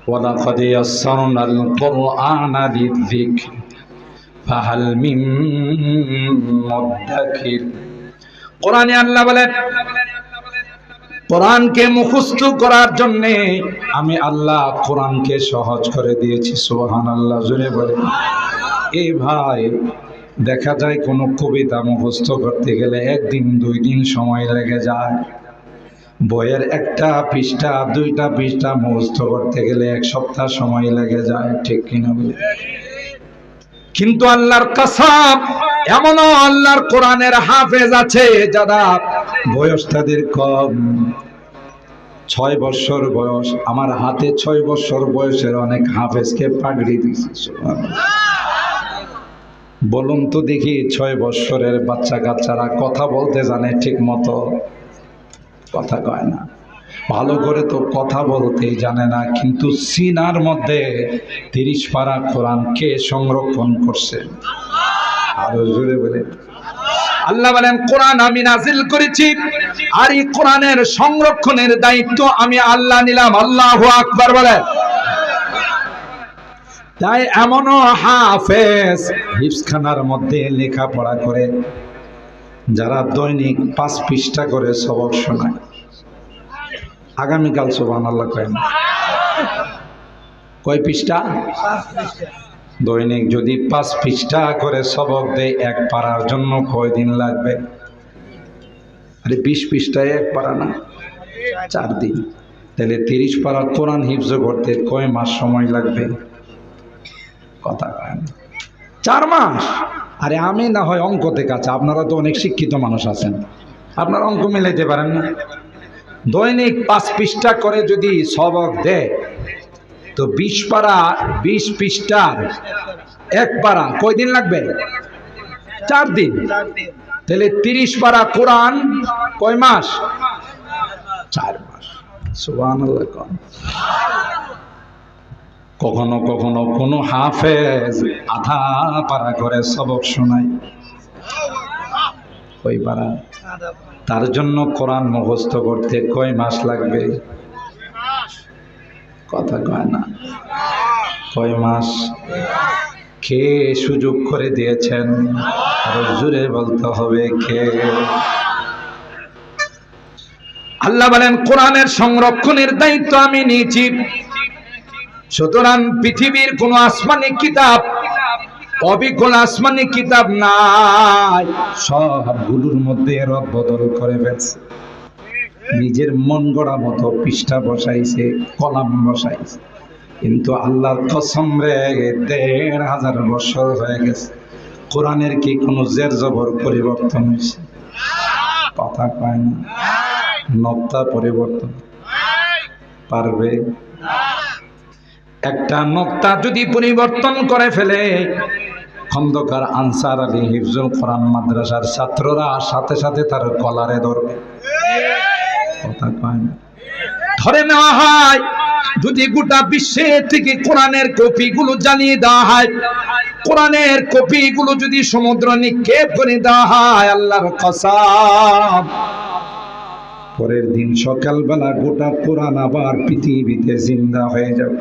ওয়ালাকাদ ইয়াসসারনাল কুরআনা লিযিকর ফাহাল মিন মুদ্দাকির। কোরআনে আল্লাহ বলেন, কোরআনকে মুখস্থ করার জন্য আমি আল্লাহ কোরআনকে সহজ করে দিয়েছি। সুবহানাল্লাহ, জোরে বলেন। এই ভাই, দেখা যায় কোনো কবিতা মুখস্থ করতে গেলে একদিন 2 দিন সময় লেগে যায়। বইয়ের একটা পৃষ্ঠা 2টা পৃষ্ঠা মুখস্থ করতে গেলে 1 সপ্তাহ সময় লেগে যায়, ঠিক কিনা বলে? কিন্তু আল্লাহর কসম, এমনও আল্লাহর কোরআনের হাফেজ আছে যারা বয়স তাদের কম, 6 বছর বয়স। আমার হাতে 6 বছর বয়সের অনেক হাফেজকে পাগড়ি দিয়েছে। বলুন তো দেখি, 6 বছরের বাচ্চা কাচ্চারা কথা বলতে জানে ঠিক মতো? কথা কয় না, ভালো করে তো কথা বলতেই জানে না। কিন্তু সিনার মধ্যে 30 পারা কোরআন কে সংরক্ষণ করছে? আরো জোরে বলেন। আল্লাহ বলেন, কোরআন আমি নাজিল করেছি, আর এই কোরআনের সংরক্ষণের দায়িত্ব আমি আল্লাহ নিলাম। আল্লাহু আকবার বলেন। তাই এমনও হাফেজ হিফজখানার মধ্যে লেখাপড়া করে যারা দৈনিক 5 পৃষ্ঠা করে সবক শোনায়। আগামীকাল সুবহানাল্লাহ কয় না? কয় পৃষ্ঠা? 5 পৃষ্ঠা। দৈনিক যদি 5 পৃষ্ঠা করে সবক দেয়, 1 পারার জন্য কয়দিন লাগবে? আরে 20 পৃষ্ঠায় 1 পারা না, 4 দিন। তাহলে 30 পারা কোরআন হিফজ করতে কয় মাস সময় লাগবে? কথা কয় না, 4 মাস। আরে আমি না হয় অঙ্কতে কাছে, আপনারা তো অনেক শিক্ষিত মানুষ আছেন, আপনারা অঙ্ক মিলাইতে পারেন না? দৈনিক 5 পৃষ্ঠা করে যদি সবক দেয়, তো 20 পারা 20 পৃষ্ঠার 1 পারা কয়দিন লাগবে? 4 দিন। তাহলে 30 পারা কোরআন কয় মাস? 4 মাস। সুবহানাল্লাহ। কখনো কখনো কোনো হাফেজ আধা পারা করে সবক শোনায়। কয় পারা? তার জন্য কোরআন মুখস্থ করতে কয় মাস লাগবে? কথা কয় না, কয় মাস? কে সুযোগ করে দিয়েছেন? আরো জোরে বলতে হবে, কে? আল্লাহ বলেন, কোরআনের সংরক্ষণের দায়িত্ব আমি নিয়েছি। সুতরাং পৃথিবীর কোন আসমানি কিতাব, অবিকল আসমানি কিতাব নাই, সবগুলোর মধ্যে রদ বদল করে ফেলছে। নিজের মন গড়া মতো পৃষ্ঠা বসাইছে, কলাম বসাইছে। কিন্তু আল্লাহর কসম রে, 1500 বছর হয়ে গেছে, কোরআনের কি কোনো জের জবর পরিবর্তন হয়েছে? কথা কয় না। নক্তা পরিবর্তন পারবে? একটা নক্তা যদি পরিবর্তন করে ফেলে, খন্দকার আনসার আলী হিফজুল কোরআন মাদ্রাসার ছাত্ররা সাথে সাথে তার কলারে ধরবে। কথা কয় না। ধরে নেওয়া হয়, যদি গোটা বিশ্বে থেকে কোরআনের কপিগুলো জ্বালিয়ে দেওয়া হয়, কোরআনের কপিগুলো যদি সমুদ্র নিক্ষেপ করে দেওয়া হয়, আল্লাহর কসম, পরের দিন সকালবেলা গোটা কোরআন আবার পৃথিবীতে জিন্দা হয়ে যাবে।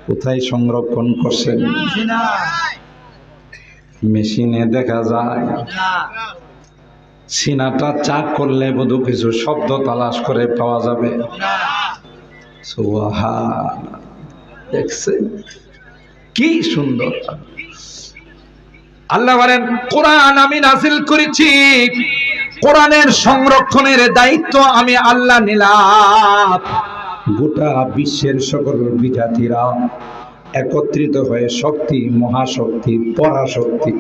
কোথায় সংরক্ষণ করছেন? মেশিনে দেখা যায়। সিনাটা চাক করলে বোধ কিছু শব্দ তালাশ করে পাওয়া যাবে। সুবহানাল্লাহ, দেখছেন কি সুন্দর। আল্লাহ বলেন, কোরআন আমি নাযিল করেছি, কোরআনের সংরক্ষণের দায়িত্ব আমি আল্লাহ নিলাম। গোটা বিশ্বের সকল বিজাতিরা একত্রিত হয়ে শক্তি, মহাশক্তি, পরাশক্তি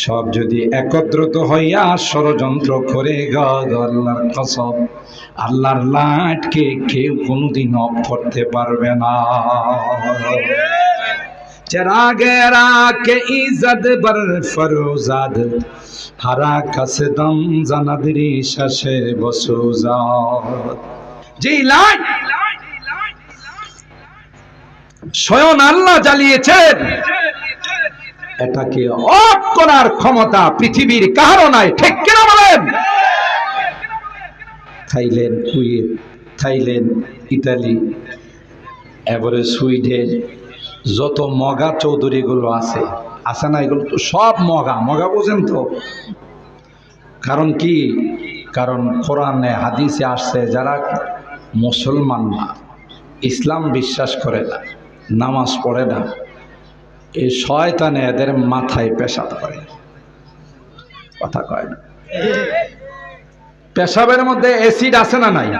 সব যদি একত্রিত হইয়া ষড়যন্ত্র করে, আল্লাহর কসম, আল্লাহর লাটকে কেউ কোনোদিন অফ করতে পারবে না। চেরাগে রাকে ইজ্জত বর ফরোজাদ, হারা কাসদম জানাদরি শাশে বসুজাদ। যে লাইট স্বয়ং আল্লাহ জ্বালিয়েছেন, এটাকে অফ করার ক্ষমতা পৃথিবীর কারো নাই, ঠিক কিনা বলেন? থাইল্যান্ড, কুয়েত, থাইল্যান্ড, ইতালি, এবারে সুইডেন, যত মগা চৌধুরীগুলো আছে না, এগুলো তো সব মগা মগা, বোঝেন তো? কারণ কি? কারণ কোরআনে হাদিসে আসছে যারা মুসলমান না, ইসলাম বিশ্বাস করে না, নামাজ পড়ে না, এই শয়তানে এদের মাথায় পেশাব করে। কথা কয় না? পেশাবের মধ্যে অ্যাসিড আছে না নাই?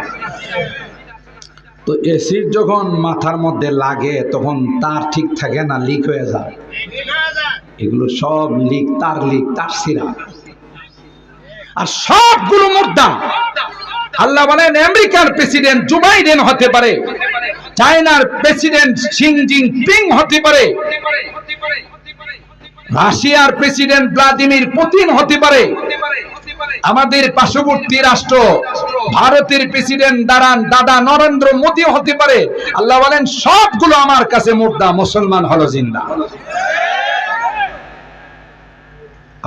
তো অ্যাসিড যখন মাথার মধ্যে লাগে তখন তার ঠিক থাকে না, লিক হয়ে যায়। এগুলো সব লিক, তার সিরা, আর সবগুলো মুর্দা। আল্লাহ বলেন আমেরিকার প্রেসিডেন্ট জো বাইডেন হতে পারে, চায়নার প্রেসিডেন্ট শি জিনপিং হতে পারে, রাশিয়ার প্রেসিডেন্ট ভ্লাদিমির পুতিন হতে পারে, আমাদের পার্শ্ববর্তী রাষ্ট্র ভারতের প্রেসিডেন্ট দাদা নরেন্দ্র মোদী হতে পারে। আল্লাহ বলেন সবগুলো আমার কাছে মুর্দা, মুসলমান হলো জিন্দা।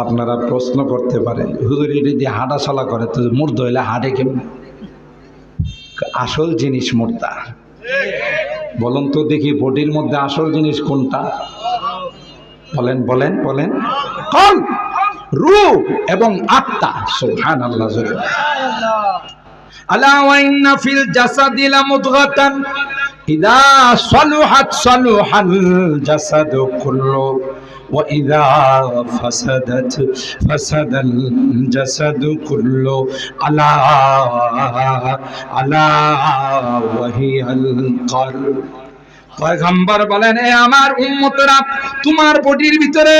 আপনারা প্রশ্ন করতে পারেন, হুজুর এটা দিয়ে হাঁটা চলা করে তো মুর্দা হইলে হাঁটে কেমন? আসল জিনিস মুর্দা। বলুন তো দেখি, বডির মধ্যে আসল জিনিস কোনটা? বলেন বলেন বলেন। কল, রূহ এবং আত্মা। সুবহানাল্লাহ। আলা ওয়া ইন্না ফিল জাসাদি লামুদগাতান ইযা সালুহাত সালুহাল জাসাদু কুল্লু ওয়া ইযা ফাসাদাত ফাসাদাল জাসাদু কুল্লু আলা আলা ওয়া হিয়াল কলব। পয়গম্বর বলেন, এ আমার উম্মতরা, তোমার বডির ভিতরে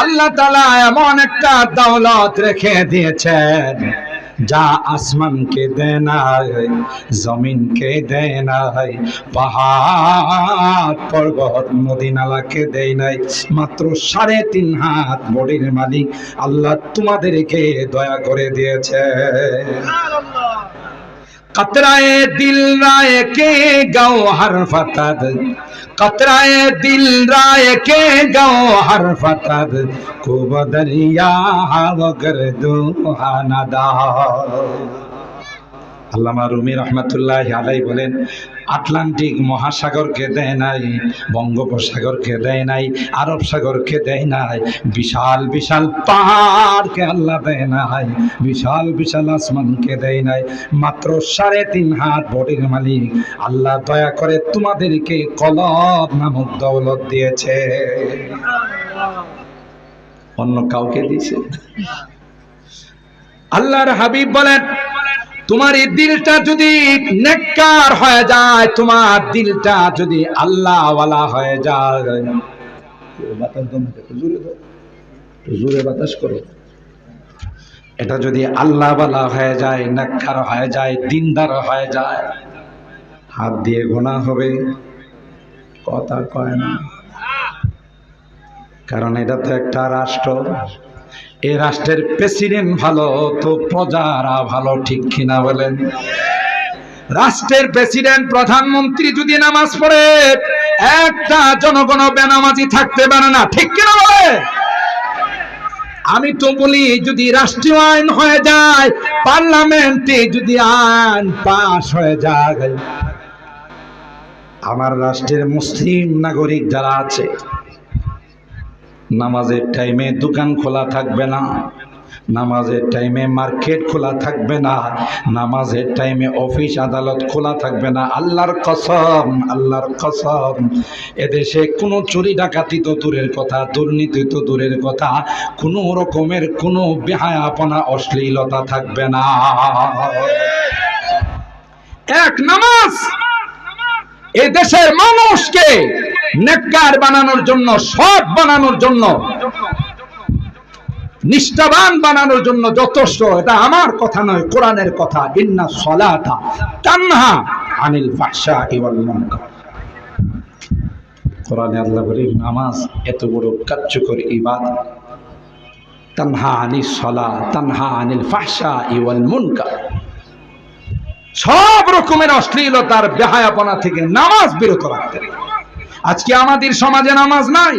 আল্লাহ তাআলা এমন একটা দৌলত রেখে দিয়েছেন যা আসমানকে দেয় নাই, জমিনকে দেয় নাই, পাহাড় পর্বত নদী নালাকে দেয় নাই। মাত্র 3.5 হাত বডির মালিক আল্লাহ তোমাদেরকে দয়া করে দিয়েছে। कतराए दिल राय के गौहर फतद, कतराए दिल राय के गौहर फतद को बदरिया वगर दो हानादा। আল্লামা রুমি রহমতুল্লাহ আলাইহি বলেন, আটলান্টিক মহাসাগরকে দেয় নাই, বঙ্গোপসাগরকে দেয় নাই, আরব সাগরকে দেয় নাই, বিশাল বিশাল পাহাড়কে আল্লাহ দেয় নাই, বিশাল বিশাল আসমানকে দেয় নাই। মাত্র 3.5 হাত বডির মালিক আল্লাহ দয়া করে তোমাদেরকে কলব নামক দৌলত দিয়েছে। অন্য কাউকে দিয়েছে? আল্লাহর হাবিব বলেন, তোমার এই দিলটা যদি নেককার হয়ে যায়, তোমার দিলটা যদি আল্লাহ ওয়ালা হয়ে যায়, জোরে বাতাস করো, এটা যদি আল্লাহ ওয়ালা হয়ে যায়, নেককার হয়ে যায়, দিনদার হয়ে যায়, হাত দিয়ে গোনা হবে। কথা কয় না? কারণ এটা তো একটা রাষ্ট্র, এই রাষ্ট্রের প্রেসিডেন্ট ভালো তো প্রজারা ভালো, ঠিক কিনা বলেন? রাষ্ট্রের প্রেসিডেন্ট প্রধানমন্ত্রী যদি নামাজ পড়ে, একটা জনগণ বেনামাজি থাকতে পারে না, ঠিক কিনা বলে? আমি তো বলি, যদি রাষ্ট্রীয় আইন হয়ে যায়, পার্লামেন্টে যদি আইন পাস হয়ে যায়, আমার রাষ্ট্রের মুসলিম নাগরিক যারা আছে, নামাজের টাইমে দোকান খোলা থাকবে না, নামাজের টাইমে মার্কেট খোলা থাকবে না, নামাজের টাইমে অফিস আদালত খোলা থাকবে না। আল্লাহর কসম, আল্লাহর কসম, এদেশে কোনো চুরি ডাকাতি তো দূরের কথা, দুর্নীতি তো দূরের কথা, কোনো রকমের কোনো বেহায়াপনা অশ্লীলতা থাকবে না। এক নামাজ এই দেশের মানুষকে নেককার বানানোর জন্য, সৎ বানানোর জন্য, নিষ্ঠাবান বানানোর জন্য যথেষ্ট। এটা আমার কথা নয়, কোরআনের কথা। ইন্না সলাতা তানহা আনিল ফাহশাই ওয়াল মুনকার। কোরআনে আল্লাহ বলেন, নামাজ এত বড় কার্যকর ইবাদত, তানহা আনিস সালাত তানহা আনিল ফাহশাই ওয়াল মুনকার। সব রকমের অশ্লীলতার বেহায়াপনা থেকে নামাজ বিরত রাখতে। আজকে আমাদের সমাজে নামাজ নাই।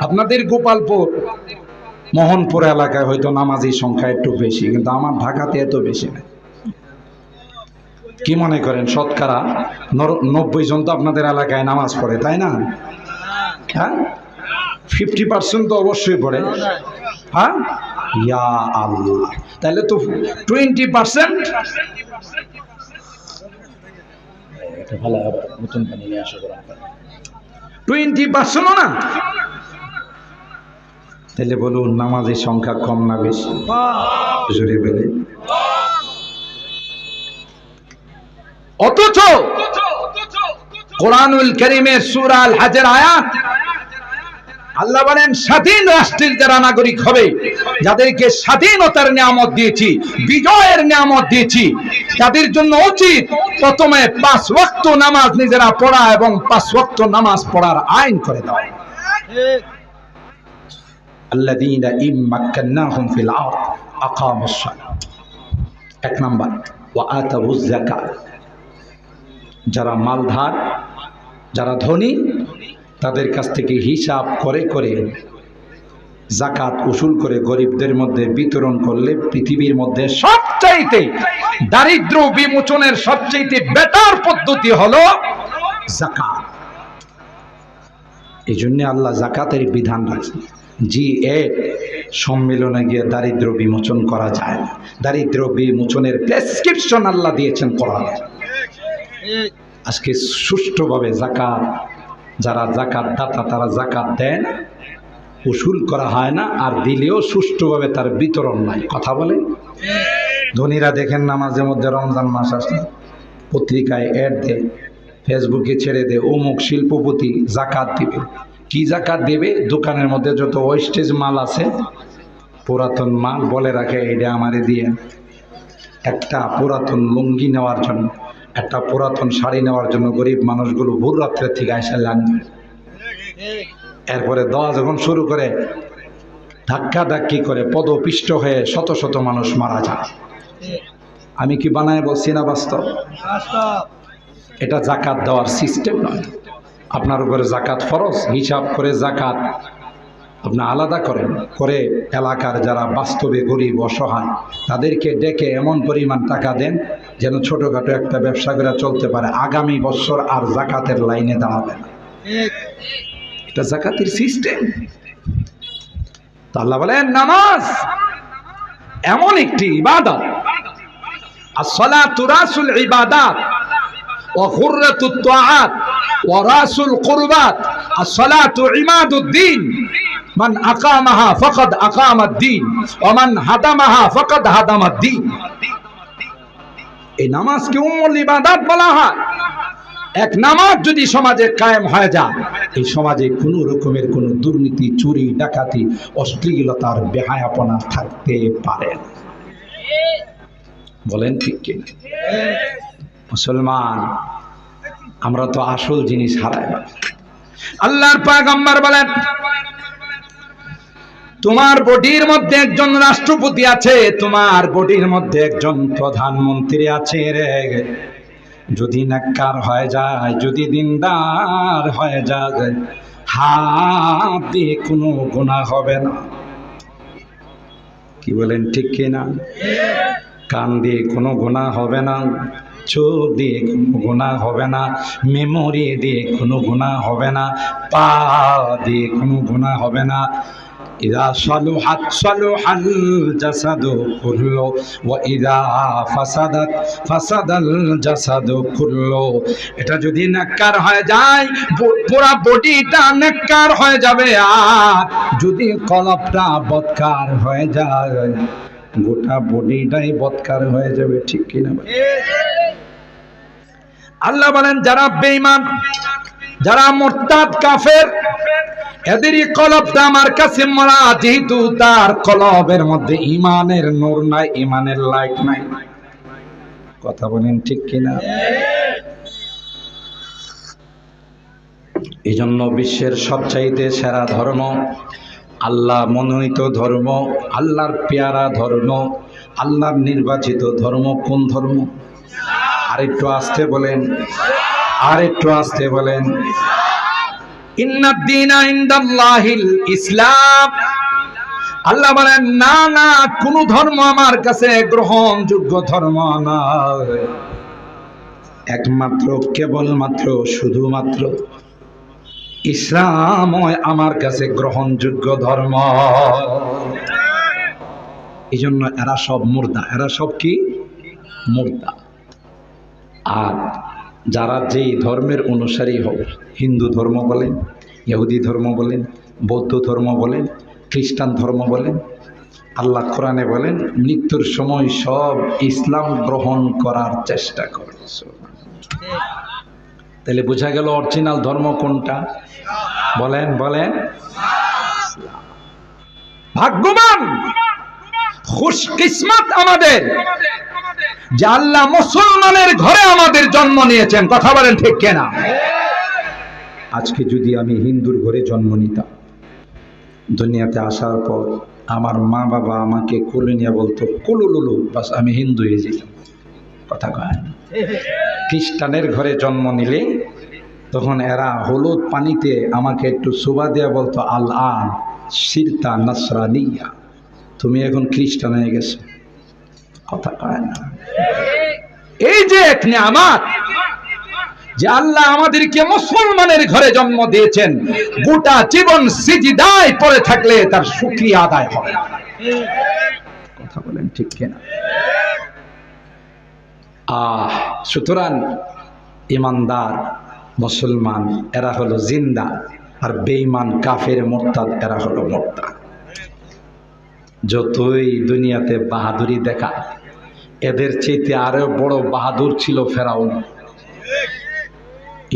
আপনাদের গোপালপুর, মোহনপুর এলাকায় হয়তো নামাজের সংখ্যা একটু বেশি, কিন্তু আমার ঢাকাতে এত বেশি নাই। কি মনে করেন শতকরা 90 জন তো আপনাদের এলাকায় নামাজ পড়ে, তাই না? হ্যাঁ, 50% তো অবশ্যই পড়ে। হ্যাঁ, ইয়া আল্লাহ, তাহলে তো 20%। এটা ভালো হবে, নতুন পানি নিয়ে আসা করা 20% না। তাহলে বলুন নামাজের সংখ্যা কম না বেশি? জোরে বলে। অথচ কোরআনুল কারীমের সূরা আল হজের আয়াত আল্লাহ বলেন স্বাধীন রাষ্ট্রের যারা নাগরিক হবে, যাদেরকে স্বাধীনতার নিয়ামত দিয়েছি, বিজয়ের নিয়ামত দিয়েছি, তাদের জন্য উচিত প্রথমে 5 ওয়াক্ত নামাজ নিজেরা পড়া এবং 5 ওয়াক্ত নামাজ পড়ার আইন করে দেওয়া। আল্লাযীনা ইম্মাক্কান্নাহুম ফিল আরদ আকামুস সালাত। 1 নাম্বার ওয়া আতাউয যাকাত। যারা মালধার, যারা ধনী, তাদের কাছ থেকে হিসাব করে করে যাকাত উসুল করে গরিবদের মধ্যে বিতরণ করলে পৃথিবীর মধ্যে সবচাইতে দারিদ্র বিমোচনের সবচাইতে বেটার পদ্ধতি হলো যাকাত। এই জন্য আল্লাহ যাকাতের বিধান রাখছে। G8 সম্মেলনে গিয়ে দারিদ্র বিমোচন করা যায় না। দারিদ্র বিমোচনের প্রেসক্রিপশন আল্লাহ দিয়েছেন কোরআনে। আজকে সুষ্ঠুভাবে যাকাত, যারা যাকাত দাতা তারা যাকাত দেয় না, উসুল করা হয় না, আর দিলেও সুষ্ঠুভাবে তার বিতরণ নাই। কথা বলে ধনীরা দেখেন না, মাঝে মধ্যে রমজান মাস আসলে পত্রিকায় অ্যাড দেয়, ফেসবুকে ছেড়ে দেয়, অমুক শিল্পপতি যাকাত দিবে। কি যাকাত দেবে? দোকানের মধ্যে যত ওয়েস্টেজ মাল আছে, পুরাতন মাল বলে রাখে এটা আমারে দিয়ে। একটা পুরাতন লুঙ্গি নেওয়ার জন্য, একটা পুরাতন শাড়ি নেওয়ার জন্য গরিব মানুষগুলো ভোর রাত্রে থেকে আইসা লাগবে। এরপরে দেওয়া যখন শুরু করে, ধাক্কা ধাক্কি করে পদপিষ্ট হয়ে শত শত মানুষ মারা যায়। আমি কি বানায় বলছি না? বাস্তব। এটা যাকাত দেওয়ার সিস্টেম নয়। আপনার উপরে যাকাত ফরজ, হিসাব করে যাকাত আপনি আলাদা করেন, করে এলাকার যারা বাস্তবে গরিব অসহায় তাদেরকে ডেকে এমন পরিমাণ টাকা দেন যেন ছোটখাটো একটা ব্যবসা করে চলতে পারে। আগামী বছর আর যাকাতের লাইনে দাঁড়াবে না। এটা যাকাতের সিস্টেম। আল্লাহ বলেন নামাজ এমন একটি ইবাদত, as-salatu rasul ibadat wa khurratut ta'at wa rasul qurbat, as-salatu imaduddin, man aqamaha faqad aqama ad-din wa man hadamaha faqad hadama ad-din। এই নামাজকে উম্মুল ইবাদত বলা হয়। এক নামাজ যদি সমাজে কায়েম হয়ে যায়, এই সমাজে কোনো রকমের কোনো দুর্নীতি, চুরি, ডাকাতি, অশ্লীলতার বেহায়াপনা থাকতে পারে না। বলেন ঠিক কি? মুসলমান আমরা তো আসল জিনিস হারাই। আল্লাহর পয়গম্বর বলেন, তোমার বডির মধ্যে একজন রাষ্ট্রপতি আছে, তোমার বডির মধ্যে একজন প্রধানমন্ত্রী আছে রে। যদি নেককার হয়ে যায়, যদি দিনদার হয়ে যায়, হাত দিয়ে কোনো গুনাহ হবে না। কি বলেন ঠিক কিনা? কান দিয়ে কোনো গুনাহ হবে না, চোখ দিয়ে কোনো গুনাহ হবে না, মেমোরি দিয়ে কোনো গুনাহ হবে না, পা দিয়ে কোনো গুনাহ হবে না। ইযা সালুহাত সালুহাল জাসাদু কুল্লু ওয়া ইযা ফাসাদাত ফাসাদাল জাসাদু কুল্লু। এটা যদি নেককার হয়ে যায়, পুরো বডিটা নেককার হয়ে যাবে। আর যদি কলবটা বদকার হয়ে যায়, গোটা বডিটাই বদকার হয়ে যাবে। ঠিক কিনা? আল্লাহ বলেন যারা বেঈমান, যারা মুরতাদ কাফের, এদেরই কলবটা আমার কাছে মরা, যেহেতু তার কলবের মধ্যে ঈমানের নূর নাই, ঈমানের লাইট নাই। কথা বলেন ঠিক কিনা? এই জন্য বিশ্বের সবচাইতে সেরা ধর্ম, আল্লাহ মনোনীত ধর্ম, আল্লাহর পেয়ারা ধর্ম, আল্লাহর নির্বাচিত ধর্ম কোন ধর্ম? আরেকটু আস্তে বলেন, আরেকটু আস্তে বলেন। ইন্নাদ দীনা ইনদাল্লাহিল ইসলাম। আল্লাহ বলেন না না, কোন ধর্ম আমার কাছে গ্রহণযোগ্য ধর্ম নয়। একমাত্র কেবলমাত্র শুধুমাত্র ইসলামই আমার কাছে গ্রহণযোগ্য ধর্ম। এই জন্য এরা সব মুর্দা, এরা সব কি মুর্দা। আর যারা যেই ধর্মের অনুসারী হবে, হিন্দু ধর্ম বলেন, ইহুদি ধর্ম বলেন, বৌদ্ধ ধর্ম বলেন, খ্রিস্টান ধর্ম বলেন, আল্লাহ কোরআনে বলেন মৃত্যুর সময় সব ইসলাম গ্রহণ করার চেষ্টা করে। তাহলে বোঝা গেল অরিজিনাল ধর্ম কোনটা? বলেন বলেন। ভাগ্যবান খুশকিসমত আমাদের যে আল্লাহ মুসলমানের ঘরে আমাদের জন্ম নিয়েছেন। কথা বলেন ঠিক কিনা? আজকে যদি আমি হিন্দুর ঘরে জন্ম নিতাম, দুনিয়াতে আসার পর আমার মা বাবা আমাকে কোলে নিয়ে বলতো কুলুলুলু, বাস আমি হিন্দু হয়ে যেতাম। কথা কয়। খ্রিস্টানের ঘরে জন্ম নিলে তখন এরা হলুদ পানিতে আমাকে একটু সুবা দেয়া বলতো আল আন সিরতা নাসরানিয়া, তুমি এখন খ্রিস্টান হয়ে গেছো। কথা কয় না। এই যে এক নিয়ামত যে আল্লাহ আমাদেরকে মুসলমানের ঘরে জন্ম দিয়েছেন, গোটা জীবন সিজদায় পড়ে থাকলে তার শুকরিয়া আদায় হবে। কথা বলেন ঠিক কিনা? সুতরাং ইমানদার মুসলমান এরা হলো জিন্দা, আর বেঈমান কাফের মুরতাদ এরা হলো মুরতাদ। যতই দুনিয়াতে বাহাদুরি দেখা, এদের চেয়ে আরো বড় বাহাদুর ছিল ফেরাউন,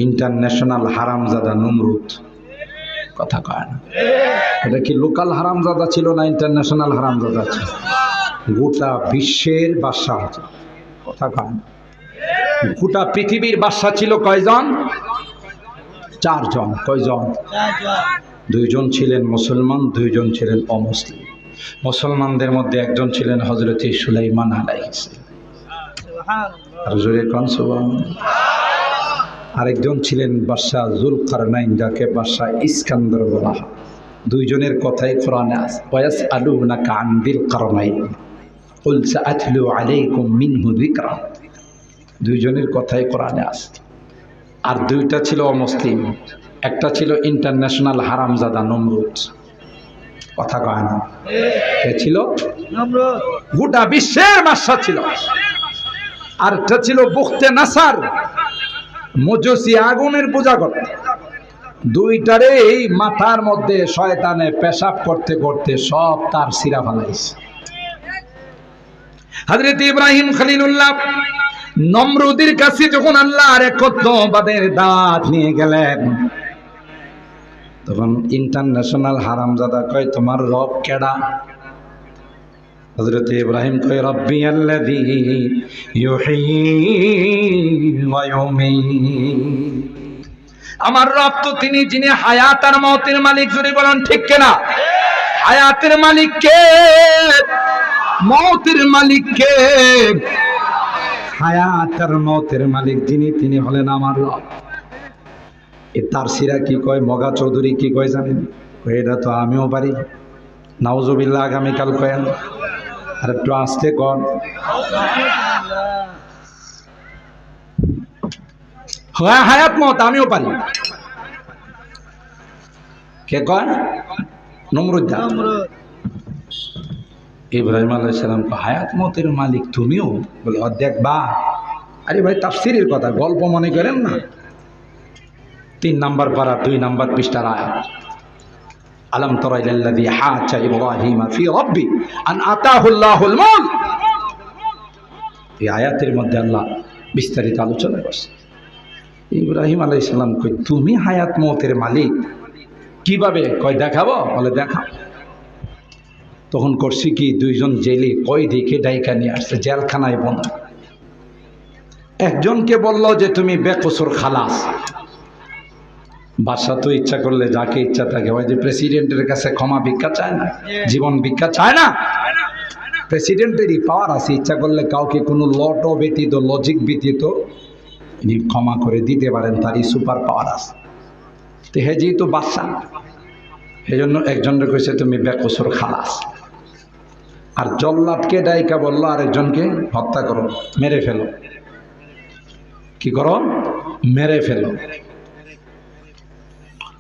ইন্টারন্যাশনাল হারামজাদা নমরুদ। কথা কয় না। এটা কি লোকাল হারামজাদা ছিল না ইন্টারন্যাশনাল হারামজাদা ছিল? গোটা বিশ্বের বাদশা। কথা কয় না। গোটা পৃথিবীর বাদশা ছিল কয়জন? 4 জন। কয়জন? 2 জন ছিলেন মুসলমান, 2 জন ছিলেন অমুসলিম। মুসলমানদের মধ্যে একজন ছিলেন হযরত সুলাইমান আলাইহিস সালাম, আর জোরে কোন সুবহানাল্লাহ। আরেকজন ছিলেন বাদশা যুলকারনাইন, যাকে বাদশা ইস্কান্দার বলা হয়। 2 জনের কথাই কোরআনে আছে। ওয়াসআলুনাকা আন যিল কারনাইন কুল সাআতলু আলাইকুম মিনহু যিকরা। 2 জনের কথাই কোরআনে আছে। আর 2টা ছিল অমুসলিম, একটা ছিল ইন্টারন্যাশনাল হারামজাদা নমরুদ। কথা কয় না। কে ছিল? নমরুদ। গোটা বিশ্বের বাদশা ছিল। আর একটা ছিল বুখতে নাসার, মজুসি আগুনের পূজা করত। 2টারে এই মাথার মধ্যে শয়তানে পেশাব করতে করতে সব তার সিরা ফেলাইছে। হযরত ইব্রাহিম খলিলুল্লাহ নমরুদের কাছে যখন আল্লাহর একত্ববাদের দাওয়াত নিয়ে গেলেন, তখন ইন্টারন্যাশনাল হারামজাদা কয় তোমার রব কেডা? হযরত ইব্রাহিম কয় রব্বি আল্লাযী ইউহয়ী ওয়া ইউমীত। আমার রব তো তিনি যিনি হায়াত আর মওতের মালিক। জোরে বলেন ঠিক কিনা? হায়াতের মালিক কে? মওতের মালিক কে? হায়াত আর মওতের মালিক যিনি, তিনি হলেন আমার রব। তার সিরা কি কয়? মগা চৌধুরী কি কয় জানেন? এটা তো আমিও পারি। নাউজুবিল্লাহ। আগামীকাল কয়েন আর একটু আসতে কন। হায়াত মত আমিও পারি। কে কয়? নমরুদ। ইব্রাহিম আলাইহিস সালাম কয় হায়াত মতের মালিক তুমিও? বলে অর্ধেক বা। আরে ভাই তাফসীরের কথা, গল্প মনে করেন না। 3 নাম্বার পারা 2 নাম্বার পৃষ্ঠার আয়াত। আলম তারা ইলাল্লাযী হাজ্জা ইব্রাহিম ফি রাব্বি আন আতাহুল্লাহুল মুলক। এই আয়াতের মধ্যে আল্লাহ বিস্তারিত আলোচনা করছে। ইব্রাহিম আলাইহিস সালাম কই তুমি হায়াত মওতের মালিক কিভাবে? কয় দেখাবো। বলে দেখাও। তখন করছি কি, 2 জন জেলে কয়েদিকে ডাইকা নিয়ে আসছে, জেলখানায় বন্ধ। একজনকে বলল যে তুমি বেকসুর খালাস। বাদশা তো ইচ্ছা করলে যাকে ইচ্ছা তাকে, ওই যে প্রেসিডেন্টের কাছে ক্ষমা ভিক্ষা চায় না, জীবন ভিক্ষা চায় না। প্রেসিডেন্টেরই পাওয়ার আছে, ইচ্ছা করলে কাউকে কোনো লট ব্যতীত, লজিক ব্যতীত ইনি ক্ষমা করে দিতে পারেন, তারই সুপার পাওয়ার আছে। তো হে যেহেতু বাদশা, সেই জন্য একজনকে কইছে তুমি বেকসুর খালাস। আর জল্লাদকে ডাইকা বললো আরেকজনকে হত্যা করো, মেরে ফেলো। কি করো? মেরে ফেলো।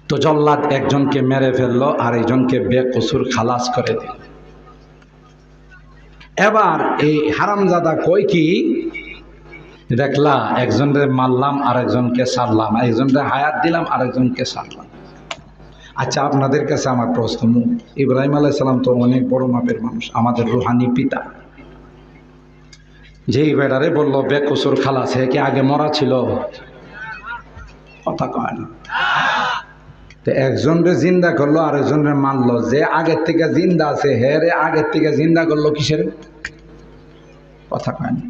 তো জল্লাদ একজনকে মেরে ফেললো, আর একজনকে বেকসুর খালাস করে দিল। এবার এই হারামজাদা কই কি দেখলা, একজনকে মারলাম আর একজনকে ছাড়লাম, একজনকে হায়াত দিলাম আর একজনকে ছাড়লাম। আচ্ছা, আপনাদের কাছে আমার প্রশ্ন, ইব্রাহিম আলাইহিস সালাম তো অনেক বড় মাপের মানুষ, আমাদের রুহানি পিতা। যেই বেড়ারে বললো বেকসুর খালাস, হে কি আগে মরা ছিল? কথা কয় না। তো একজনরে জিন্দা করলো আর একজনরে মানলো। যে আগের থেকে জিন্দা আছে হে রে আগের থেকে জিন্দা করলো কিসের? কথা কয় না।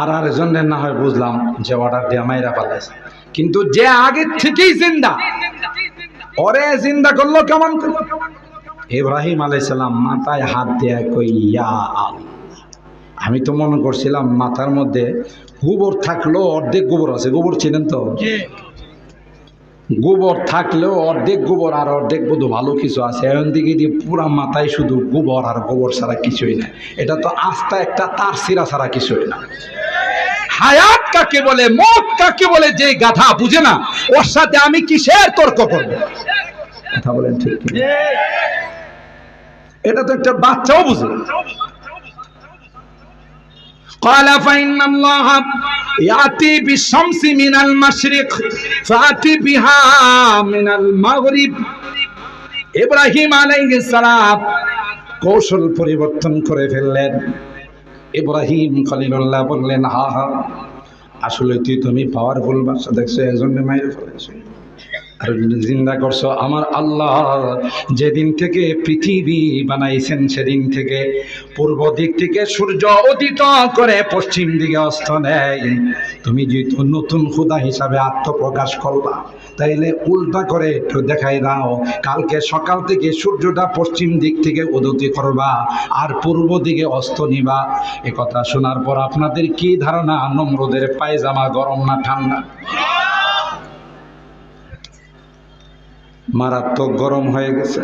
আর আরেকজনরে না হয় বুঝলাম যে অর্ডার দিয়ে মাইরা পালাইছে, কিন্তু যে আগের থেকেই জিন্দা, ওরে জিন্দা করলো কেমন? ইব্রাহিম আলাইহিস সালাম মাথায় হাত দিয়ে কই, ইয়া আল্লাহ, আমি তো মনে করছিলাম মাথার মধ্যে গোবর থাকলো, অর্ধেক গোবর আছে। গোবর চিনেন তো? গোবর থাকলেও অর্ধেক গোবর আর অর্ধেক বোধ ভালো কিছু আছে। এখন দিকে দিয়ে পুরা মাথায় শুধু গোবর আর গোবর ছাড়া কিছুই না। এটা তো আস্থা একটা তার সিরা ছাড়া কিছুই না। হায়াত কাকে বলে, মত কাকে বলে, যে গাধা বুঝে না, ওর সাথে আমি কিসের তর্ক করব? কথা বলেন ঠিক কি? এটা তো একটা বাচ্চাও বুঝে। قال فإن الله يأتي بالشمس من المشرق فأتي بها من المغرب। ইব্রাহিম আলাইহিস সালাম কৌশল পরিবর্তন করে ফেললেন। ইব্রাহিম খলিলুল্লাহ বললেন, হা হা, আসলে তুমি পাওয়ারফুল বাচ্চা দেখছো, একজনে মাইরে ফেলেছো আর জিন্দা করছো। আমার আল্লাহ যেদিন থেকে পৃথিবী বানাইছেন সেদিন থেকে পূর্ব দিক থেকে সূর্য উদিত করে পশ্চিম দিকে অস্ত নেয়। তুমি যেহেতু নতুন খোদা হিসাবে আত্মপ্রকাশ করবা, তাইলে উল্টা করে একটু দেখাই দাও, কালকে সকাল থেকে সূর্যটা পশ্চিম দিক থেকে উদয় করবা আর পূর্ব দিকে অস্ত নিবা। এ কথা শোনার পর আপনাদের কি ধারণা, নমরুদের পায়জামা গরম না ঠান্ডা? মারাত্মক গরম হয়ে গেছে।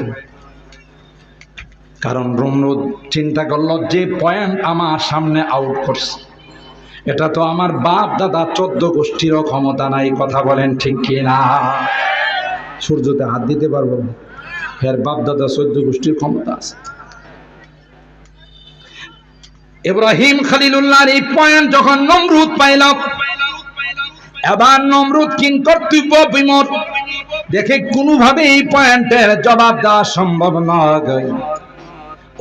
কারণ নমরুদ চিন্তা করলো, যে পয়েন্ট আমার সামনে আউট করছে, এটা তো আমার বাপ দাদা 14 গোষ্ঠীরও ক্ষমতা নাই। কথা বলেন ঠিক কিনা? সূর্যতে হাত দিতে পারবো না, এর বাপ দাদা 14 গোষ্ঠীর ক্ষমতা আছে। ইব্রাহিম খলিলুল্লাহর এই পয়েন্ট যখন নমরুদ পাইল, এবার নমরুদ কিং কর্তব্য বিমত দেখে কোনোভাবে এই পয়েন্টের জবাব দেওয়া সম্ভব নয়।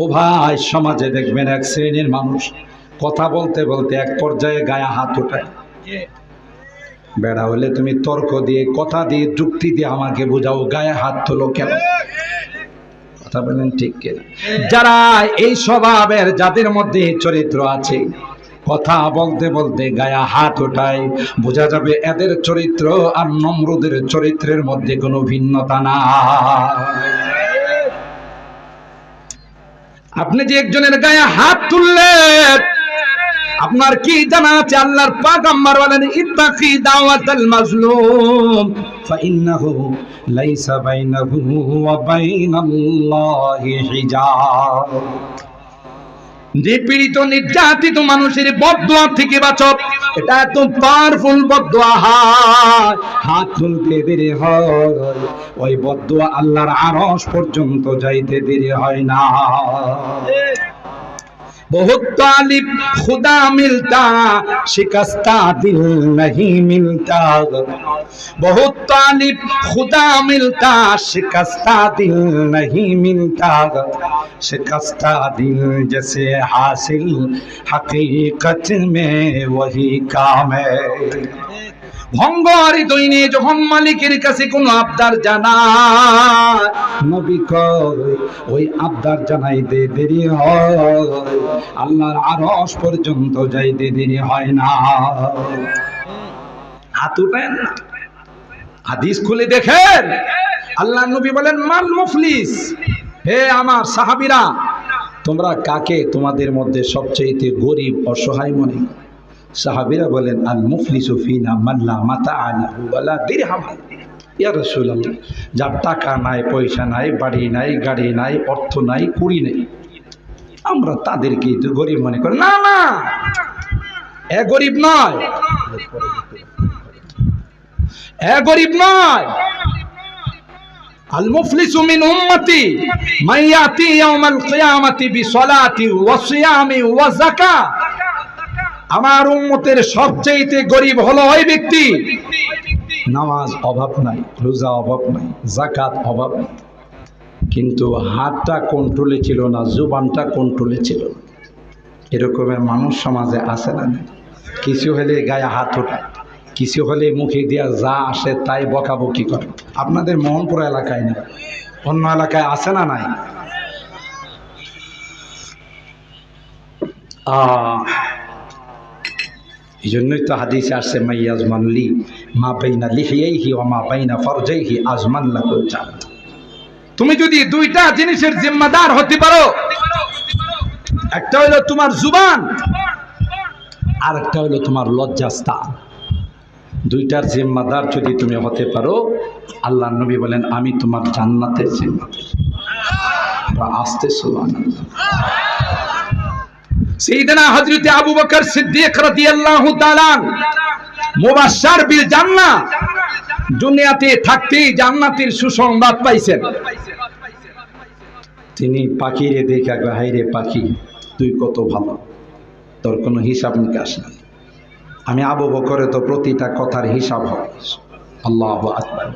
ও ভাই, সমাজে দেখবেন এক শ্রেণীর মানুষ কথা বলতে বলতে এক পর্যায়ে গায়ে হাত ওঠায়। বেড়া হলে তুমি তর্ক দিয়ে, কথা দিয়ে, যুক্তি দিয়ে আমাকে বোঝাও, গায়ে হাত তোলো কেন? কথা বলেন ঠিক কিনা? যারা এই স্বভাবের, যাদের মধ্যে চরিত্র আছে, কথা বলতে বলতে গায়ে হাত ওঠায়, বোঝা যাবে এদের চরিত্র আর নমরুদের চরিত্রের মধ্যে কোনো ভিন্নতা না। আপনি যে একজনের গায়ে হাত তুললেন, আপনার কি জানা আছে? আল্লাহর পয়গম্বর বলেন, ইত্তাকি দাওয়াতাল মাজলুম ফাইন্নাহু লাইসা বাইনাহু ওয়া বাইনাল্লাহি হিজাব। যে পীড়িত নির্যাতিত মানুষের বদদোয়া থেকে বাঁচো, এটা এত পাওয়ারফুল বদদোয়া, হাত তুলতে দেরি হয়, ওই বদদোয়া আল্লাহর আরশ পর্যন্ত যাইতে দেরি হয় না। बहुत तालिब खुदा मिलता शिकस्ता दिल नहीं मिलता, बहुत तालिब खुदा मिलता शिकस्ता दिल नहीं मिलता, शिकस्ता दिल जैसे हासिल हकीकत में वही काम है। ভঙ্গার হৃদয় যখন মালিকের কাছে কোনো আবদার জানায়, নবী কয় ওই আবদার জানাইতে দেরি হয়, আল্লাহর আরশ পর্যন্ত যাইতে দেরি হয় না। হাত উঠান, হাদিস খুলে দেখেন, আল্লাহ নবী বলেন, মাল মুফলিস, হে আমার সাহাবীরা, তোমরা কাকে তোমাদের মধ্যে সবচেয়ে গরিব অসহায় মনে? সাহাবীরা বলেন, আল মুফলিসু ফিনা মান লা মাতাআ লাহু ওয়ালা দিরহাম। ইয়া রাসূলুল্লাহ, যার টাকা নাই, পয়সা নাই, বাড়ি নাই, গাড়ি নাই, অর্থ নাই, কুড়ি নেই, আমরা তাদেরকেই তো গরিব মনে করি। না না, এ গরিব নয়, গরিব নয়। আল মুফলিসু মিন উম্মতি মান ইয়াতি ইয়াউমাল কিয়ামাতি বিসলাতি ওয়া সিয়ামি ওয়া যাকাত। আমার উম্মতের সবচেয়ে গরিব হলো ওই ব্যক্তি, নামাজ অভাব নাই, রোজা অভাব নাই, যাকাত অভাব নাই, কিন্তু হাতটা কন্ট্রোলে ছিল না, জুবানটা কন্ট্রোলে ছিল না। এরকমের মানুষ সমাজে আছে না? কিছু হলে গায়ে হাত ওঠায়, কিছু হলে মুখে দিয়া যা আসে তাই বকাবকি করে। আপনাদের মোহনপুর এলাকায় না, অন্য এলাকায় আছে না? নাই। এই জন্যই তো হাদিসে আসছে মাইয়াজমান লি মা বাইনা লিহিয়াইহি ওয়া মা বাইনা ফারজাইহি আজমান লাহুল জান্নাহ। তুমি যদি দুইটা জিনিসের জিম্মাদার হতে পারো, একটা হলো তোমার জুবান, আর একটা হলো তোমার লজ্জাস্থান। দুইটার জিম্মাদার যদি তুমি হতে পারো, আল্লাহ নবী বলেন আমি তোমার জান্নাতের জিম্মাদার। আস্তে সুবহানাল্লাহ। সাইয়েদনা হযরত আবু বকর সিদ্দিক রাদিয়াল্লাহু তাআলা মুবাশশার বিল জান্নাহ, দুনিয়াতে থাকতেই জান্নাতের সুসংবাদ পাইছেন। তিনি পাখিরে দেখা গো, হায়রে পাখি তুই কত ভালো, তোর কোনো হিসাব নিকাশ নাই। আমি আবু বকরে তো প্রতিটা কথার হিসাব হবে। আল্লাহু আকবার।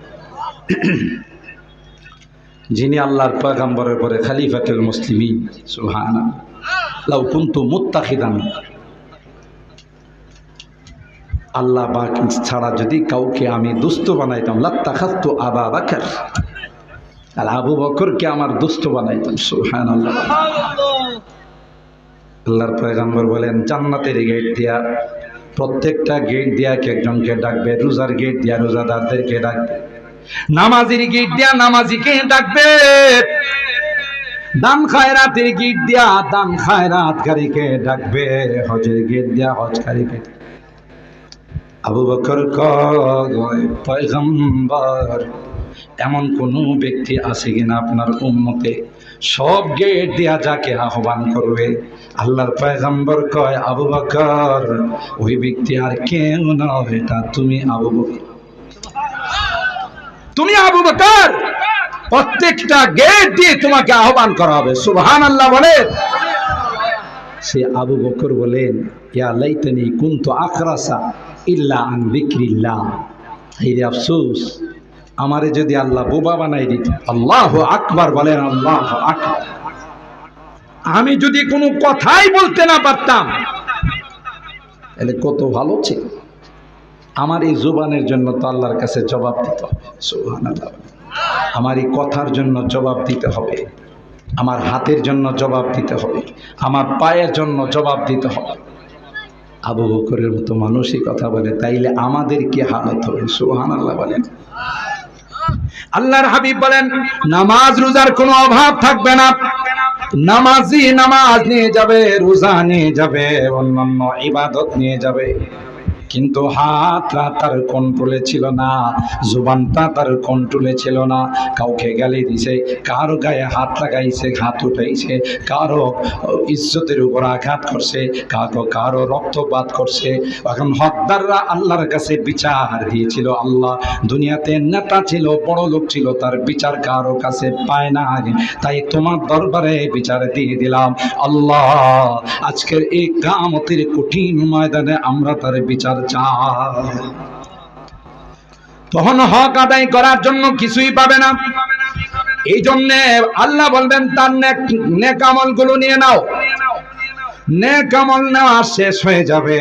যিনি আল্লাহর পয়গম্বরের পরে খলিফাতুল মুসলিমিন, সুবহানাল্লাহ। লাউ কুনতু মুত্তাখিদান, আল্লাহ পাক ছাড়া যদি কাউকে আমি দোস্ত বানাইতাম, লাত্তাখাযতু আবু বকর, আর আবু বকরকে আমার দোস্ত বানাইতাম। সুবহানাল্লাহ। আল্লাহর পয়গম্বর বলেন জান্নাতের গেট দিয়া, প্রত্যেকটা গেট দিয়া একজনকে ডাকবে, রোজার গেট দিয়া রোজাদারদেরকে ডাকবে, নামাজের গেট দিয়া নামাজিকে ডাকবে, দান খায়রাতের গেট দিয়া দান খায়রাতকারীকে ডাকবে, হজের গেট দিয়া হজকারীকে। আবু বকর কয় পয়গম্বর এমন কোন ব্যক্তি আছে কিনা আপনার উম্মতে সব গেট দিয়া যাকে আহ্বান করবে? আল্লাহর পয়গম্বর কয় আবু বকর ওই ব্যক্তি আর কেউ না, এটা তুমি আবু বকর। তুমি আবু বকর, প্রত্যেকটা গেট দিয়ে তোমাকে আহ্বান করা হবে। সুবহানাল্লাহ বলে। সে আবু বকর বলেন ইয়া লাইতানি কুনতু আখরাসা ইল্লা আন যিকরিল্লাহ। এই আফসোস, আমারে যদি আল্লাহ বোবা বানাই দিত। আল্লাহু আকবার বলেন, আল্লাহু আকবার। আমি যদি কোনো কথাই বলতে না পারতাম তাহলে কত ভালো ছিল। আমার এই জবানের জন্য তো আল্লাহর কাছে জবাব দিতে হবে। সুবহানাল্লাহ। আমার এই কথার জন্য জবাব দিতে হবে, আমার হাতের জন্য জবাব দিতে হবে, আমার পায়ের জন্য জবাব দিতে হবে। আবু বকরের মতো মানুষই কথা বলে, তাইলে আমাদের কি হালত হবে? সুবহানাল্লাহ বলেন। আল্লাহর হাবিব বলেন নামাজ রোজার কোনো অভাব থাকবে না। নামাজি নামাজ নিয়ে যাবে, রোজা নিয়ে যাবে, অন্যান্য ইবাদত নিয়ে যাবে, কিন্তু হাতটা তার কন্ট্রোলে ছিল না, জুবানটা তার কন্ট্রোলে ছিল না। কাউকে গালি দিছে, কারো গায়ে হাত লাগাইছে, হাত উঠাইছে, কারো ইজ্জতের উপর আঘাত করছে, কারো রক্তপাত করছে। এখন হকদাররা আল্লাহর কাছে বিচার দিয়েছিল। আল্লাহ দুনিয়াতে নেতা ছিল, বড় লোক ছিল, তার বিচার কারো কাছে পায় না, তাই তোমার দরবারে বিচার দিয়ে দিলাম। আল্লাহ আজকের এই কিয়ামতের কঠিন ময়দানে আমরা তার বিচার চাই। তখন হক আদায় করার জন্য কিছুই পাবে না। এই জন্য আল্লাহ বলবেন তার নেক আমল গুলো নিয়ে নাও। নেক আমল নেওয়া শেষ হয়ে যাবে,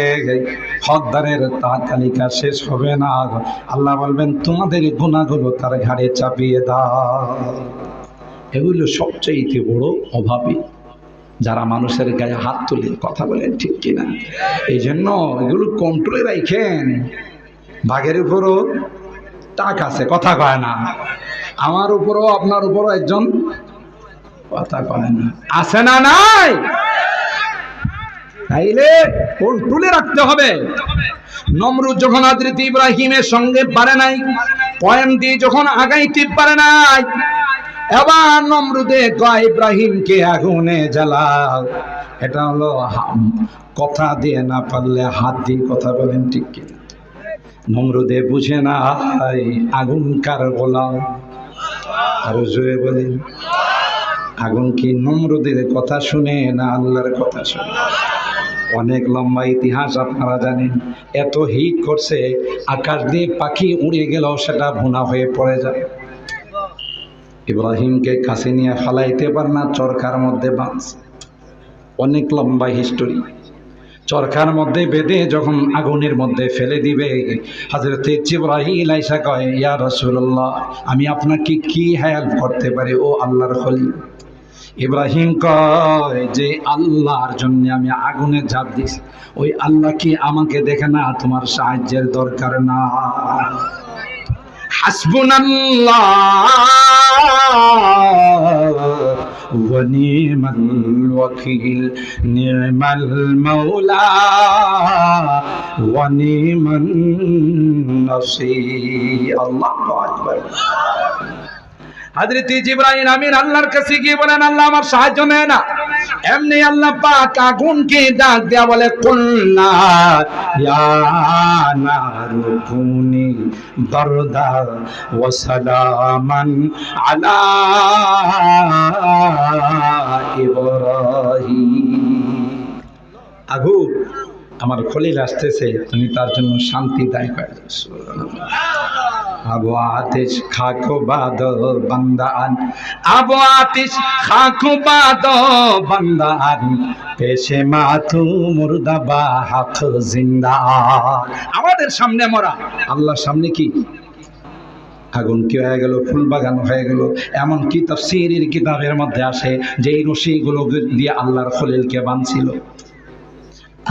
হকদারের তালিকা শেষ হবে না। আল্লাহ বলবেন তোমাদের গুনাহগুলো তার ঘাড়ে চাপিয়ে দাও। এগুলো সবচেয়ে বড় অভাবী, যারা মানুষের গায়ে হাত তুলে। কথা বলেন ঠিক কিনা? এই জন্য এগুলো কন্ট্রোলে রাখেন। বাঘের উপরও টাক আছে, কথা কয় না। আমার উপরও আপনার উপরও একজন কথা কয় না, আছে না? নাই? তাইলে কন্ট্রোলে রাখতে হবে। নমরুদ যখন হযরত ইব্রাহিমের সঙ্গে পারে নাই, পয়েন্ট দিয়ে যখন আগাইতে পারে নাই, এবার নমরুদে কয় ইব্রাহিমকে আগুনে জ্বালাও। এটা হলো কথা দিয়ে না পারলে হাত দিয়ে। কথা বলেন ঠিক কিনা? নমরুদে বুঝে না আগুন কার গোলাম। আরো জোরে বলেন, আগুন কি নমরুদের কথা শুনে না আল্লাহর কথা শুনে? অনেক লম্বা ইতিহাস আপনারা জানেন। এত হিট করছে, আকাশ দিয়ে পাখি উড়ে গেলেও সেটা ভুনা হয়ে পড়ে যায়। ইব্রাহিমকে কাছে নিয়ে ফালাইতে পার না, চরকার মধ্যে বাঁধছে। অনেক লম্বা হিস্টোরি। চরকার মধ্যে বেঁধে যখন আগুনের মধ্যে ফেলে দিবে, হযরত জিবরাইল আইসা কয়, ইয়া রাসূলুল্লাহ, আমি আপনাকে কি হেল্প করতে পারি ও আল্লাহর খলিল? ইব্রাহিম কয় যে আল্লাহর জন্য আমি আগুনে ঝাঁপ দিছি, ওই আল্লাহ কি আমাকে দেখে না? তোমার সাহায্যের দরকার না। হাসবুনাল্লাহ ওয়া নি'মাল ওয়াকিল, নি'মাল মাওলা ওয়া নি'মান নাসীর। আল্লাহু আকবার। হযরত জিবরাইল আমিন আল্লাহর কাছে গিয়ে বলেন, আল্লাহ আমার সাহায্য নেয় না। এমনি আল্লাহ পাক আগুনকে ডাক দেয়া বলে, কুল্লা ইয়া নারু কুনি বারদা ওয়া সালামান আলা ইব্রাহিম। আগুন, আমার খলিল আসতেছে, তুমি তার জন্য শান্তি দায় করে দাও। সুবহানাল্লাহ। আবু আতিশ খাকো বাদো বান্দান, আবু আতিশ খাকো বাদো বান্দান, পেশে মাতু মুর্দাবা হক জিন্দা। আমাদের সামনে মরা, আল্লাহর সামনে কি আগুন কি হয়ে গেল? ফুল বাগান হয়ে গেল। এমন কি তাফসীরের কিতাবের মধ্যে আসে যে এই রশিগুলো দিয়ে আল্লাহর খলিলকে বাঁধছিল।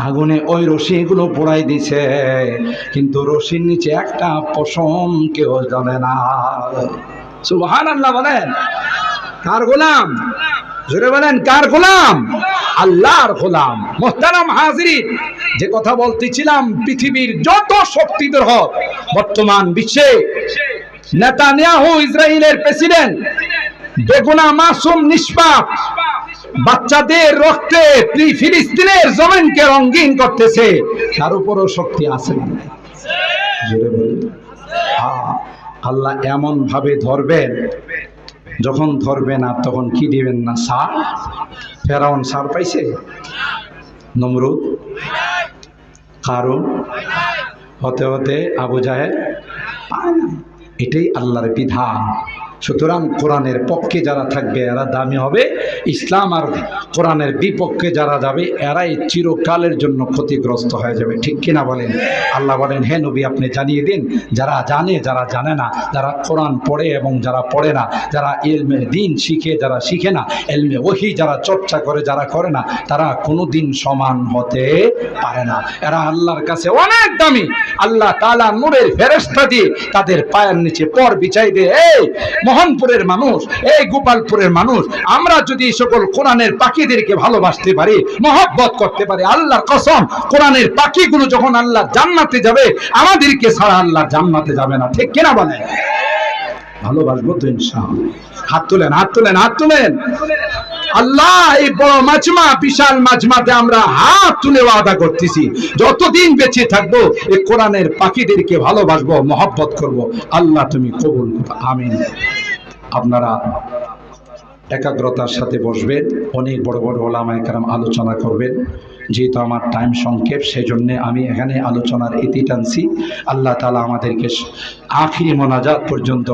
আগুনে ওই রশিগুলো পোড়াই দিছে, কিন্তু রশির নিচে একটা পশম কেউ জ্বলে না। সুবহানাল্লাহ বলেন। কার গোলাম? জোরে বলেন, কার গোলাম? আল্লাহর গোলাম। মুহতারাম হাজিরিন, যে কথা বলতেছিলাম, পৃথিবীর যত শক্তিধর হোক বর্তমান বিশ্বে, নেতানিয়াহু ইসরায়েলের প্রেসিডেন্ট, বেগুনা মাসুম নিষ্পাপ বাচ্চাদের রক্তে ফিলিস্তিনের জমিনকে রঙিন করতেছে, তার উপরও শক্তি আছে না? জোরে বলি। আল্লাহ এমন ভাবে ধরবেন, যখন ধরবেন আর তখন কি দিবেন না? সার। ফেরাউন সার পাইছে? নমরুদ, কারুন, হতে হতে আবু জাহেল পায় না। এটাই আল্লাহর বিধান। সুতরাং কোরআনের পক্ষে যারা থাকবে এরা দামি হবে, ইসলাম আর কোরআনের বিপক্ষে যারা যাবে এরাই চিরকালের জন্য ক্ষতিগ্রস্ত হয়ে যাবে। ঠিক কিনা বলেন? আল্লাহ বলেন, হে নবী আপনি জানিয়ে দিন, যারা জানে যারা জানে না, যারা কোরআন পড়ে এবং যারা পড়ে না, যারা ইলমে দ্বীন শিখে যারা শিখে না, ইলমে ওহী যারা চর্চা করে যারা করে না, তারা কোনোদিন সমান হতে পারে না। এরা আল্লাহর কাছে অনেক দামি। আল্লাহ তাআলা নূরের ফেরেশতা দিয়ে তাদের পায়ের নিচে পর বিছাই দিয়ে, এই মোহনপুরের মানুষ, এই গোপালপুরের মানুষ, আমরা যদি সকল কোরআনের পাখিদেরকে ভালোবাসতে পারি, মহব্বত করতে পারি, আল্লাহর কসম কোরআনের পাখিগুলো যখন আল্লাহ জান্নাতে যাবে, আমাদেরকে ছাড়া আল্লাহ জান্নাতে যাবে না। ঠিক কিনা বলে? ভালোবাসবো তো ইনশাআল্লাহ। হাত তুলেন, হাত তুলেন, হাত তুলেন। আল্লাহ এই বড় মাজমা, বিশাল মাজমাতে আমরা হাত তুলে ওয়াদা করতেছি, যতদিন বেঁচে থাকবো এই কোরআনের পাখিদেরকে ভালোবাসবো, মহব্বত করব। আল্লাহ তুমি কবুল করো, আমিন। আপনারা একাগ্রতার সাথে বসবেন, অনেক বড় বড় ওলামায়ে কেরাম আলোচনা করবেন। যেহেতু আমার টাইম সংক্ষেপ, সেই জন্য আমি এখানে আলোচনার ইতি টানছি। আল্লাহ তাআলা আমাদেরকে আখিরি মোনাজাত পর্যন্ত